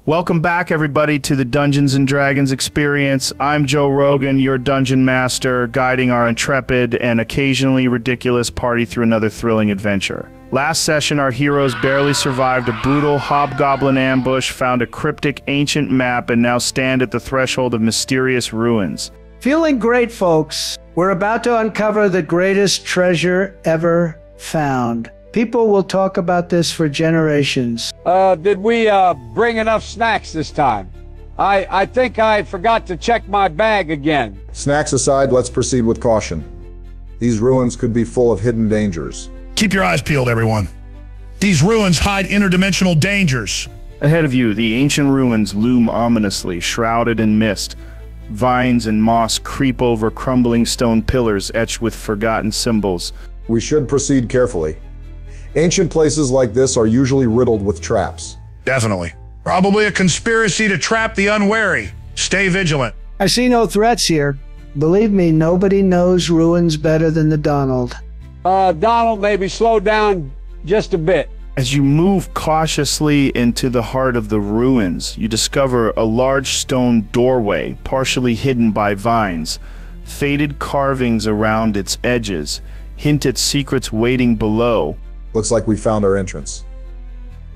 Welcome back, everybody, to the Dungeons & Dragons Experience. I'm Joe Rogan, your Dungeon Master, guiding our intrepid and occasionally ridiculous party through another thrilling adventure. Last session, our heroes barely survived a brutal hobgoblin ambush, found a cryptic ancient map, and now stand at the threshold of mysterious ruins. Feeling great, folks. We're about to uncover the greatest treasure ever found. People will talk about this for generations. Did we bring enough snacks this time? I think I forgot to check my bag again. Snacks aside, let's proceed with caution. These ruins could be full of hidden dangers. Keep your eyes peeled, everyone. These ruins hide interdimensional dangers. Ahead of you, the ancient ruins loom ominously, shrouded in mist. Vines and moss creep over crumbling stone pillars etched with forgotten symbols. We should proceed carefully. Ancient places like this are usually riddled with traps. Definitely. Probably a conspiracy to trap the unwary. Stay vigilant. I see no threats here. Believe me, nobody knows ruins better than the Donald. Donald, maybe slow down just a bit. As you move cautiously into the heart of the ruins, you discover a large stone doorway, partially hidden by vines. Faded carvings around its edges hint at secrets waiting below. Looks like we found our entrance.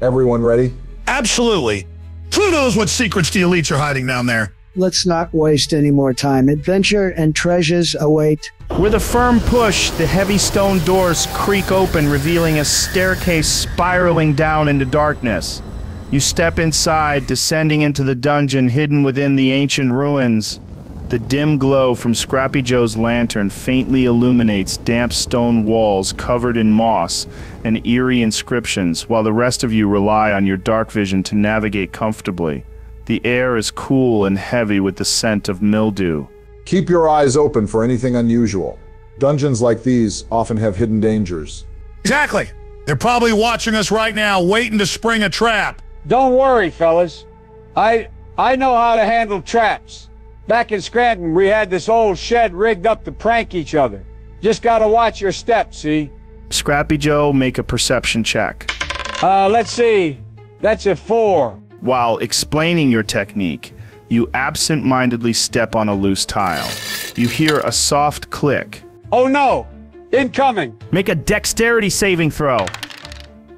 Everyone ready? Absolutely. Who knows what secrets the elites are hiding down there? Let's not waste any more time. Adventure and treasures await. With a firm push, the heavy stone doors creak open, revealing a staircase spiraling down into darkness. You step inside, descending into the dungeon hidden within the ancient ruins. The dim glow from Scrappy Joe's lantern faintly illuminates damp stone walls covered in moss and eerie inscriptions, while the rest of you rely on your dark vision to navigate comfortably. The air is cool and heavy with the scent of mildew. Keep your eyes open for anything unusual. Dungeons like these often have hidden dangers. Exactly. They're probably watching us right now, waiting to spring a trap. Don't worry, fellas. I know how to handle traps. Back in Scranton, we had this old shed rigged up to prank each other. Just gotta watch your steps, see? Scrappy Joe, make a perception check. Let's see. That's a 4. While explaining your technique, you absent-mindedly step on a loose tile. You hear a soft click. Oh no! Incoming! Make a dexterity saving throw.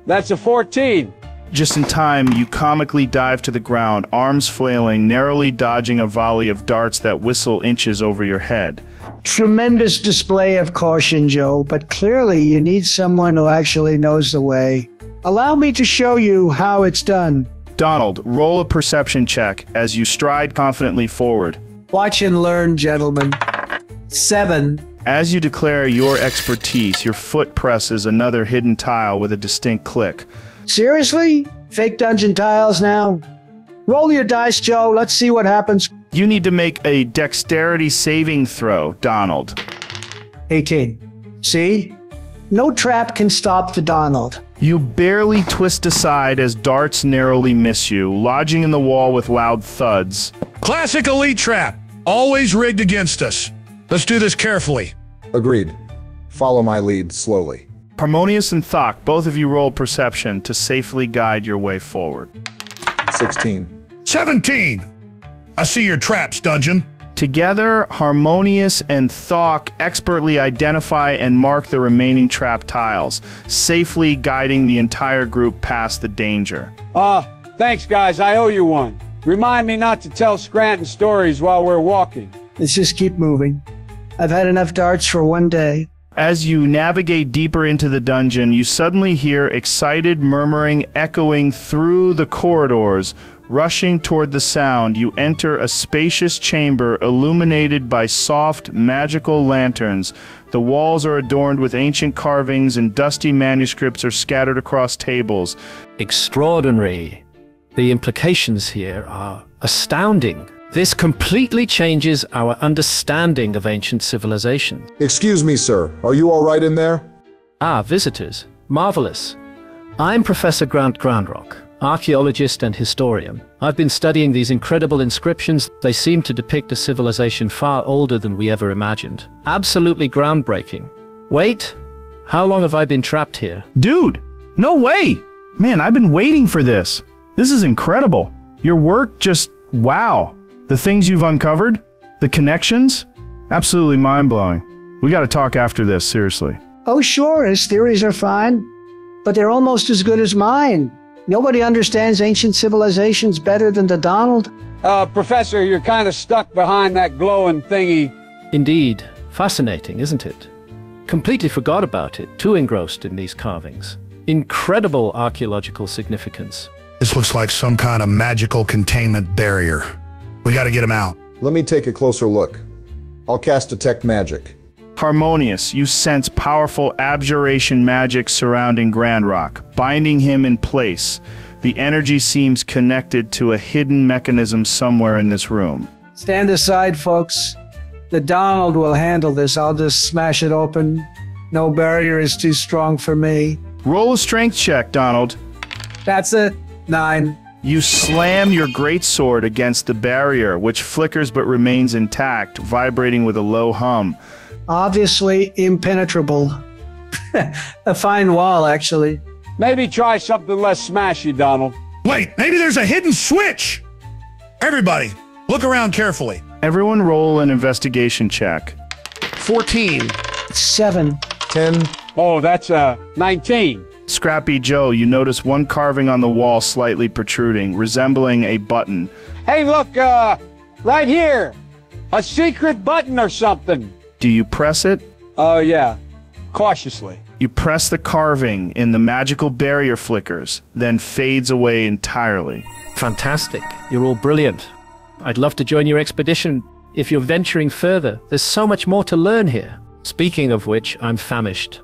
That's a 14. Just in time, you comically dive to the ground, arms flailing, narrowly dodging a volley of darts that whistle inches over your head. Tremendous display of caution, Joe, but clearly you need someone who actually knows the way. Allow me to show you how it's done. Donald, roll a perception check as you stride confidently forward. Watch and learn, gentlemen. 7. As you declare your expertise, your foot presses another hidden tile with a distinct click. Seriously? Fake dungeon tiles now? Roll your dice, Joe. Let's see what happens. You need to make a dexterity saving throw, Donald. 18. See? No trap can stop the Donald. You barely twist aside as darts narrowly miss you, lodging in the wall with loud thuds. Classic elite trap. Always rigged against us. Let's do this carefully. Agreed. Follow my lead slowly. Harmonious and Thok, both of you roll perception to safely guide your way forward. 16. 17. I see your traps, dungeon. Together, Harmonious and Thok expertly identify and mark the remaining trap tiles, safely guiding the entire group past the danger. Thanks guys, I owe you one. Remind me not to tell Scranton stories while we're walking. Let's just keep moving. I've had enough darts for one day. As you navigate deeper into the dungeon, you suddenly hear excited murmuring echoing through the corridors. Rushing toward the sound, you enter a spacious chamber illuminated by soft, magical lanterns. The walls are adorned with ancient carvings and dusty manuscripts are scattered across tables. Extraordinary. The implications here are astounding. This completely changes our understanding of ancient civilization. Excuse me, sir. Are you all right in there? Ah, visitors. Marvelous. I'm Professor Grant Groundrock, archaeologist and historian. I've been studying these incredible inscriptions. They seem to depict a civilization far older than we ever imagined. Absolutely groundbreaking. Wait, how long have I been trapped here? Dude, no way! Man, I've been waiting for this. This is incredible. Your work just, wow. The things you've uncovered, the connections, absolutely mind-blowing. We gotta talk after this, seriously. Oh, sure, his theories are fine, but they're almost as good as mine. Nobody understands ancient civilizations better than the Donald. Professor, you're kind of stuck behind that glowing thingy. Indeed. Fascinating, isn't it? Completely forgot about it, too engrossed in these carvings. Incredible archaeological significance. This looks like some kind of magical containment barrier. We gotta get him out. Let me take a closer look. I'll cast Detect Magic. Harmonious, you sense powerful abjuration magic surrounding Grand Rock, binding him in place. The energy seems connected to a hidden mechanism somewhere in this room. Stand aside, folks. The Donald will handle this. I'll just smash it open. No barrier is too strong for me. Roll a strength check, Donald. That's it. 9. You slam your greatsword against the barrier, which flickers but remains intact, vibrating with a low hum. Obviously impenetrable. A fine wall, actually. Maybe try something less smashy, Donald. Wait, maybe there's a hidden switch! Everybody, look around carefully. Everyone roll an investigation check. 14. 7. 10. Oh, that's 19. Scrappy Joe, you notice one carving on the wall slightly protruding, resembling a button. Hey, look, right here. A secret button or something. Do you press it? Oh, yeah. Cautiously. You press the carving and the magical barrier flickers, then fades away entirely. Fantastic. You're all brilliant. I'd love to join your expedition. If you're venturing further, there's so much more to learn here. Speaking of which, I'm famished.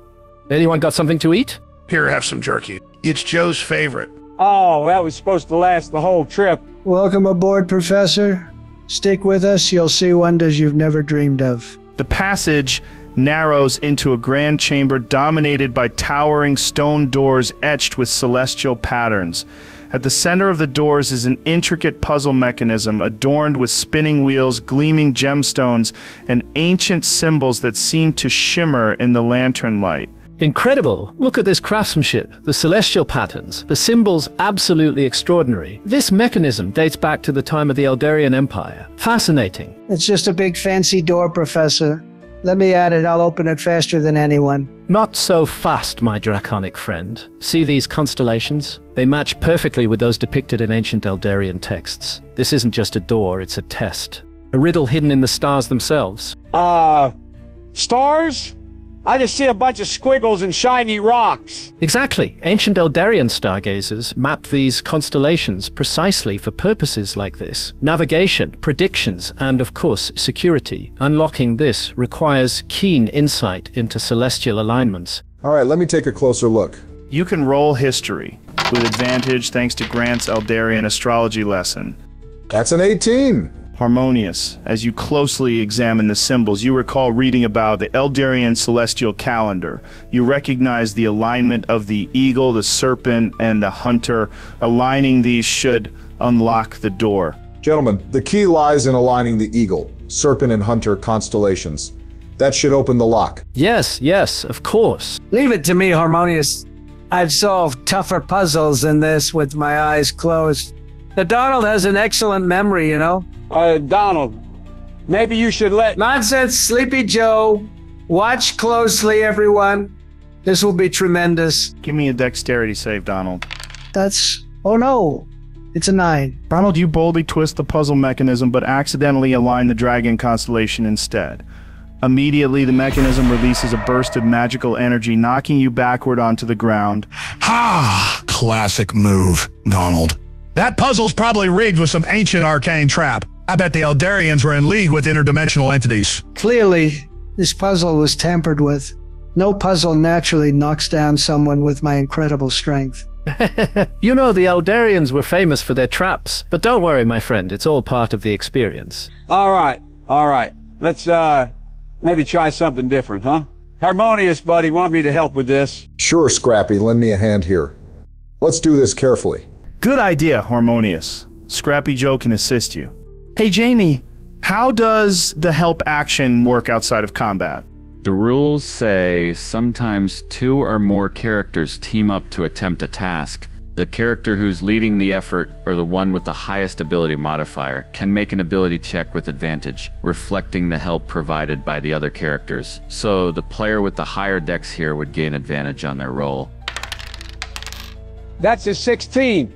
Anyone got something to eat? Here, have some jerky. It's Joe's favorite. Oh, that was supposed to last the whole trip. Welcome aboard, Professor. Stick with us. You'll see wonders you've never dreamed of. The passage narrows into a grand chamber dominated by towering stone doors etched with celestial patterns. At the center of the doors is an intricate puzzle mechanism adorned with spinning wheels, gleaming gemstones, and ancient symbols that seem to shimmer in the lantern light. Incredible! Look at this craftsmanship, the celestial patterns, the symbols absolutely extraordinary. This mechanism dates back to the time of the Eldarian Empire. Fascinating. It's just a big fancy door, Professor. Let me at it. I'll open it faster than anyone. Not so fast, my draconic friend. See these constellations? They match perfectly with those depicted in ancient Eldarian texts. This isn't just a door, it's a test. A riddle hidden in the stars themselves. Stars? I just see a bunch of squiggles and shiny rocks. Exactly. Ancient Eldarian stargazers mapped these constellations precisely for purposes like this. Navigation, predictions, and of course, security. Unlocking this requires keen insight into celestial alignments. All right, let me take a closer look. You can roll history, with advantage thanks to Grant's Eldarian astrology lesson. That's an 18. Harmonious. As you closely examine the symbols, you recall reading about the Eldarian celestial calendar. You recognize the alignment of the eagle, the serpent, and the hunter. Aligning these should unlock the door. Gentlemen, the key lies in aligning the eagle, serpent, and hunter constellations. That should open the lock. Yes, yes, of course. Leave it to me, Harmonious. I've solved tougher puzzles than this with my eyes closed. The Donald has an excellent memory, you know. Donald, maybe you should let... Nonsense, Sleepy Joe. Watch closely, everyone. This will be tremendous. Give me a dexterity save, Donald. That's... oh no. It's a 9. Donald, you boldly twist the puzzle mechanism but accidentally align the dragon constellation instead. Immediately, the mechanism releases a burst of magical energy, knocking you backward onto the ground. Ha! Classic move, Donald. That puzzle's probably rigged with some ancient arcane trap. I bet the Eldarians were in league with interdimensional entities. Clearly, this puzzle was tampered with. No puzzle naturally knocks down someone with my incredible strength. You know, the Eldarians were famous for their traps. But don't worry, my friend, it's all part of the experience. All right. Let's, maybe try something different, huh? Harmonious, buddy, want me to help with this? Sure, Scrappy, lend me a hand here. Let's do this carefully. Good idea, Harmonious. Scrappy Joe can assist you. Hey, Jamie, how does the help action work outside of combat? The rules say sometimes 2 or more characters team up to attempt a task. The character who's leading the effort, or the one with the highest ability modifier, can make an ability check with advantage, reflecting the help provided by the other characters. So the player with the higher dex here would gain advantage on their roll. That's a 16.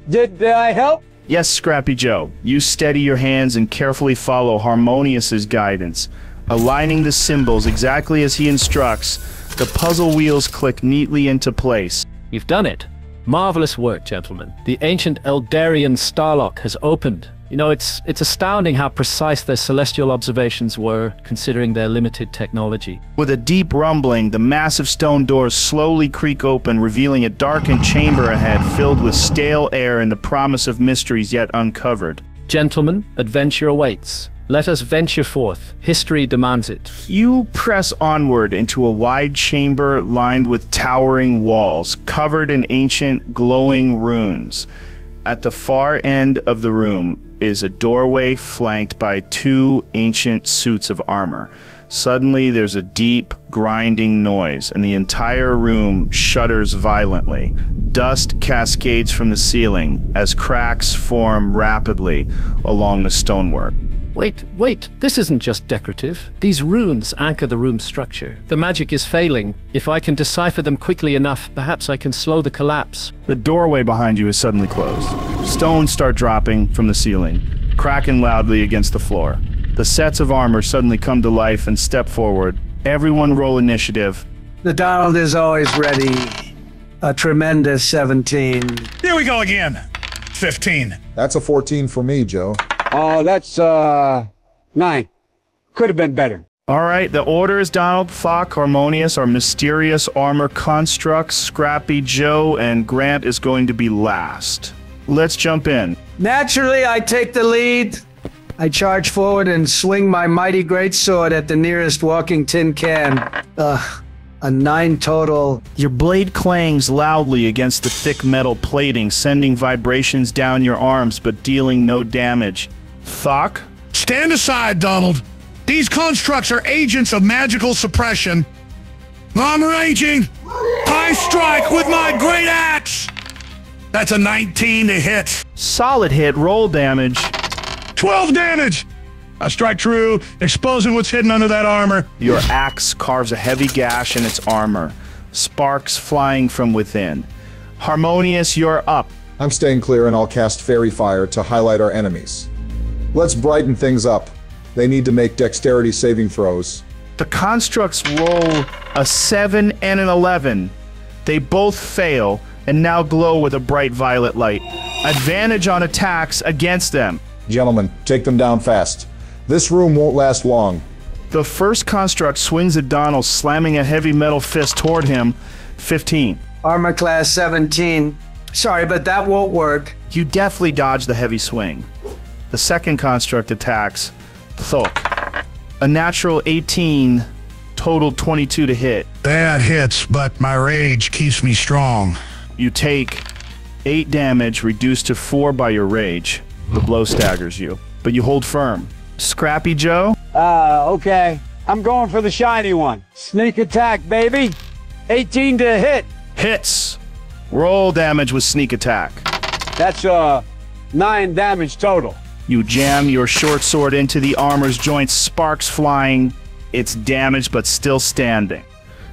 Did I help? Yes, Scrappy Joe. You steady your hands and carefully follow Harmonious's guidance. Aligning the symbols exactly as he instructs, the puzzle wheels click neatly into place. You've done it. Marvelous work, gentlemen. The ancient Eldarian Starlock has opened. You know, it's astounding how precise their celestial observations were, considering their limited technology. With a deep rumbling, the massive stone doors slowly creak open, revealing a darkened chamber ahead filled with stale air and the promise of mysteries yet uncovered. Gentlemen, adventure awaits. Let us venture forth. History demands it. You press onward into a wide chamber lined with towering walls, covered in ancient, glowing runes. At the far end of the room is a doorway flanked by two ancient suits of armor. Suddenly, there's a deep, grinding noise, and the entire room shudders violently. Dust cascades from the ceiling as cracks form rapidly along the stonework. Wait, this isn't just decorative. These runes anchor the room's structure. The magic is failing. If I can decipher them quickly enough, perhaps I can slow the collapse. The doorway behind you is suddenly closed. Stones start dropping from the ceiling, cracking loudly against the floor. The sets of armor suddenly come to life and step forward. Everyone roll initiative. The Donald is always ready. A tremendous 17. Here we go again. 15. That's a 14 for me, Joe. Oh, that's 9. Could have been better. All right, the order is Donald, Thok, Harmonious, our mysterious armor constructs, Scrappy Joe, and Grant is going to be last. Let's jump in. Naturally, I take the lead. I charge forward and swing my mighty greatsword at the nearest walking tin can. A 9 total. Your blade clangs loudly against the thick metal plating, sending vibrations down your arms but dealing no damage. Thok? Stand aside, Donald. These constructs are agents of magical suppression. I'm raging. I strike with my great axe. That's a 19 to hit. Solid hit, roll damage. 12 damage. I strike true, exposing what's hidden under that armor. Your axe carves a heavy gash in its armor, sparks flying from within. Harmonious, you're up. I'm staying clear and I'll cast Fairy Fire to highlight our enemies. Let's brighten things up. They need to make dexterity saving throws. The constructs roll a 7 and an 11. They both fail and now glow with a bright violet light. Advantage on attacks against them. Gentlemen, take them down fast. This room won't last long. The first construct swings at Donald, slamming a heavy metal fist toward him. 15. Armor class 17. Sorry, but that won't work. You deftly dodge the heavy swing. The second construct attacks. Thok. A natural 18, total 22 to hit. That hits, but my rage keeps me strong. You take 8 damage, reduced to 4 by your rage. The blow staggers you, but you hold firm. Scrappy Joe? Okay. I'm going for the shiny one. Sneak attack, baby. 18 to hit. Hits. Roll damage with sneak attack. That's 9 damage total. You jam your short sword into the armor's joints, sparks flying. It's damaged but still standing.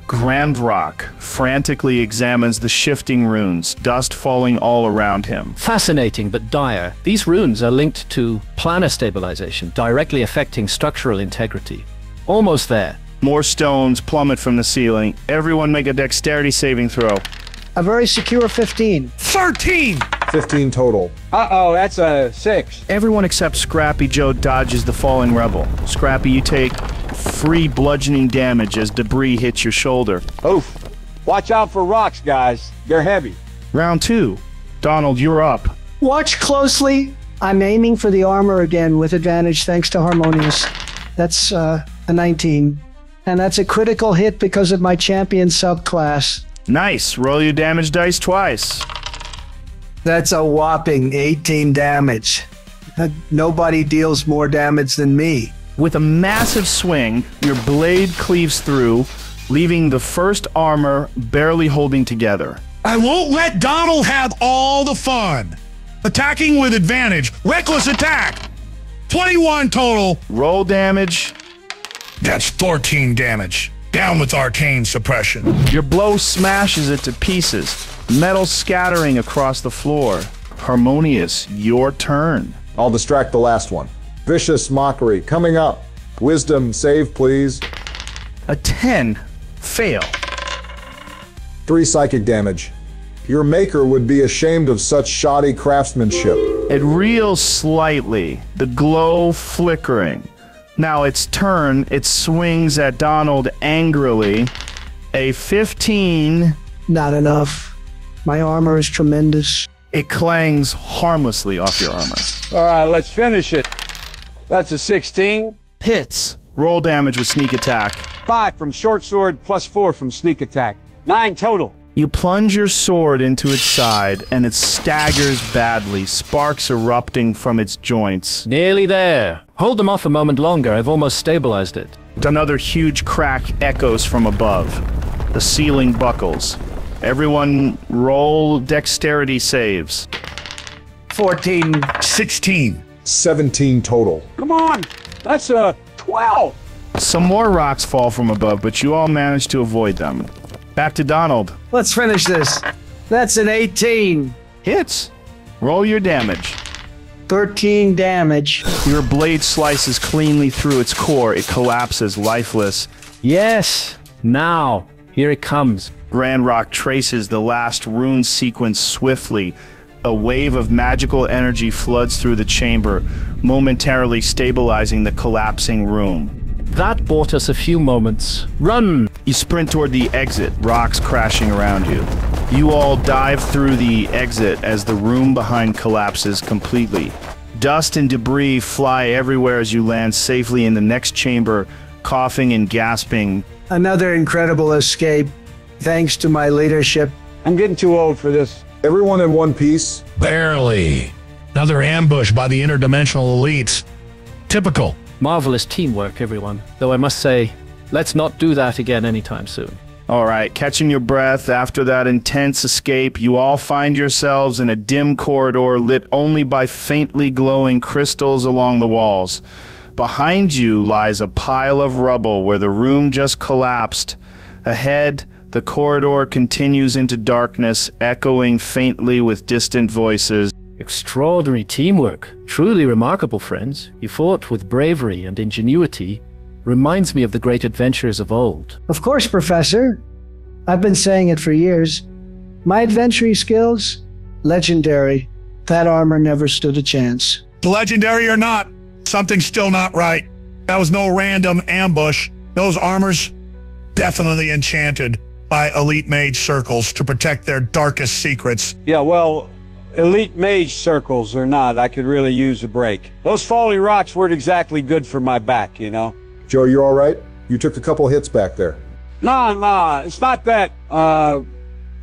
Grandrock frantically examines the shifting runes, dust falling all around him. Fascinating but dire. These runes are linked to planar stabilization, directly affecting structural integrity. Almost there. More stones plummet from the ceiling. Everyone make a dexterity saving throw. A very secure 15. 13! 15 total. Uh-oh, that's a 6. Everyone except Scrappy Joe dodges the falling rebel. Scrappy, you take free bludgeoning damage as debris hits your shoulder. Oof. Watch out for rocks, guys. They're heavy. Round 2. Donald, you're up. Watch closely. I'm aiming for the armor again with advantage thanks to Harmonious. That's a 19. And that's a critical hit because of my champion subclass. Nice. Roll your damage dice twice. That's a whopping 18 damage. Nobody deals more damage than me. With a massive swing, your blade cleaves through, leaving the first armor barely holding together. I won't let Donald have all the fun. Attacking with advantage. Reckless attack. 21 total. Roll damage. That's 14 damage. Down with arcane suppression. Your blow smashes it to pieces, metal scattering across the floor. Harmonious, your turn. I'll distract the last one. Vicious mockery coming up. Wisdom save, please. A 10. Fail. 3 psychic damage. Your maker would be ashamed of such shoddy craftsmanship. It reels slightly, the glow flickering. Now its turn, it swings at Donald angrily. A 15. Not enough. My armor is tremendous. It clangs harmlessly off your armor. All right, let's finish it. That's a 16. Hits. Roll damage with sneak attack. 5 from short sword, plus 4 from sneak attack. 9 total. You plunge your sword into its side, and it staggers badly, sparks erupting from its joints. Nearly there. Hold them off a moment longer. I've almost stabilized it. Another huge crack echoes from above. The ceiling buckles. Everyone roll dexterity saves. 14. 16. 17 total. Come on. That's a 12. Some more rocks fall from above, but you all manage to avoid them. Back to Donald. Let's finish this. That's an 18. Hits. Roll your damage. 13 damage. Your blade slices cleanly through its core. It collapses, lifeless. Yes. Now. Here it comes. Grandrock traces the last rune sequence swiftly. A wave of magical energy floods through the chamber, momentarily stabilizing the collapsing room. That bought us a few moments. Run! You sprint toward the exit, rocks crashing around you. You all dive through the exit as the room behind collapses completely. Dust and debris fly everywhere as you land safely in the next chamber, coughing and gasping. Another incredible escape, thanks to my leadership. I'm getting too old for this. Everyone in one piece. Barely. Another ambush by the interdimensional elites. Typical. Marvelous teamwork, everyone. Though I must say, let's not do that again anytime soon. All right, catching your breath after that intense escape, you all find yourselves in a dim corridor lit only by faintly glowing crystals along the walls. Behind you lies a pile of rubble where the room just collapsed. Ahead, the corridor continues into darkness, echoing faintly with distant voices. Extraordinary teamwork. Truly remarkable, friends. You fought with bravery and ingenuity. Reminds me of the great adventurers of old. Of course, Professor. I've been saying it for years. My adventuring skills? Legendary. That armor never stood a chance. Legendary or not, something's still not right. That was no random ambush. Those armors, definitely enchanted by elite mage circles to protect their darkest secrets. Yeah, well, elite mage circles or not, I could really use a break. Those falling rocks weren't exactly good for my back, you know? Joe, you all right? You took a couple hits back there. No, it's not that.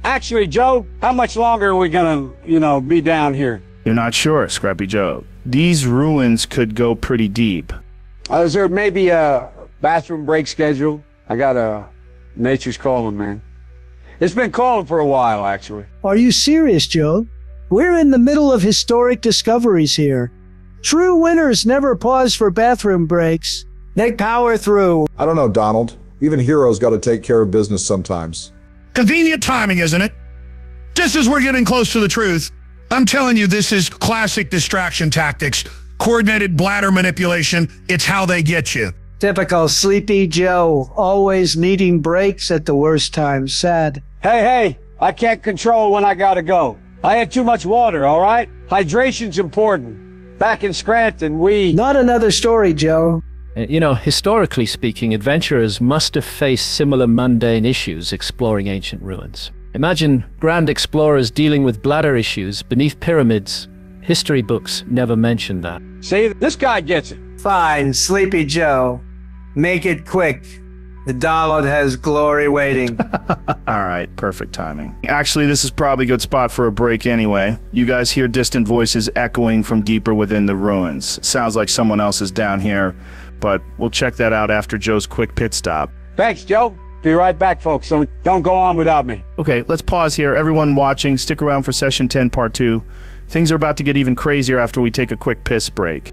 Actually, Joe, how much longer are we gonna, be down here? You're not sure, Scrappy Joe. These ruins could go pretty deep. Is there maybe a bathroom break schedule? I got nature's calling, man. It's been calling for a while, actually. Are you serious, Joe? We're in the middle of historic discoveries here. True winners never pause for bathroom breaks. They power through. I don't know, Donald. Even heroes got to take care of business sometimes. Convenient timing, isn't it? Just as we're getting close to the truth, I'm telling you, this is classic distraction tactics. Coordinated bladder manipulation. It's how they get you. Typical Sleepy Joe, always needing breaks at the worst times. Sad. Hey, I can't control when I gotta go. I had too much water, all right? Hydration's important. Back in Scranton, Not another story, Joe. Historically speaking, adventurers must have faced similar mundane issues exploring ancient ruins. Imagine grand explorers dealing with bladder issues beneath pyramids. History books never mention that. See, this guy gets it. Fine, Sleepy Joe. Make it quick. The Donald has glory waiting. All right, perfect timing. Actually, this is probably a good spot for a break anyway. You guys hear distant voices echoing from deeper within the ruins. Sounds like someone else is down here, but we'll check that out after Joe's quick pit stop. Thanks, Joe. Be right back, folks, so don't go on without me. Okay, let's pause here. Everyone watching, stick around for session 10, part 2. Things are about to get even crazier after we take a quick piss break.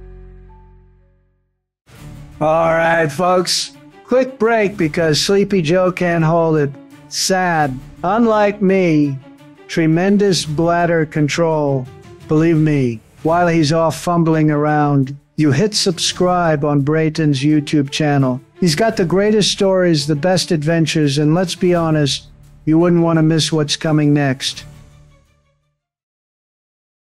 All right, folks. Quick break because Sleepy Joe can't hold it. Sad. Unlike me, tremendous bladder control. Believe me, while he's off fumbling around, you hit subscribe on Brayton's YouTube channel. He's got the greatest stories, the best adventures, and let's be honest, you wouldn't want to miss what's coming next.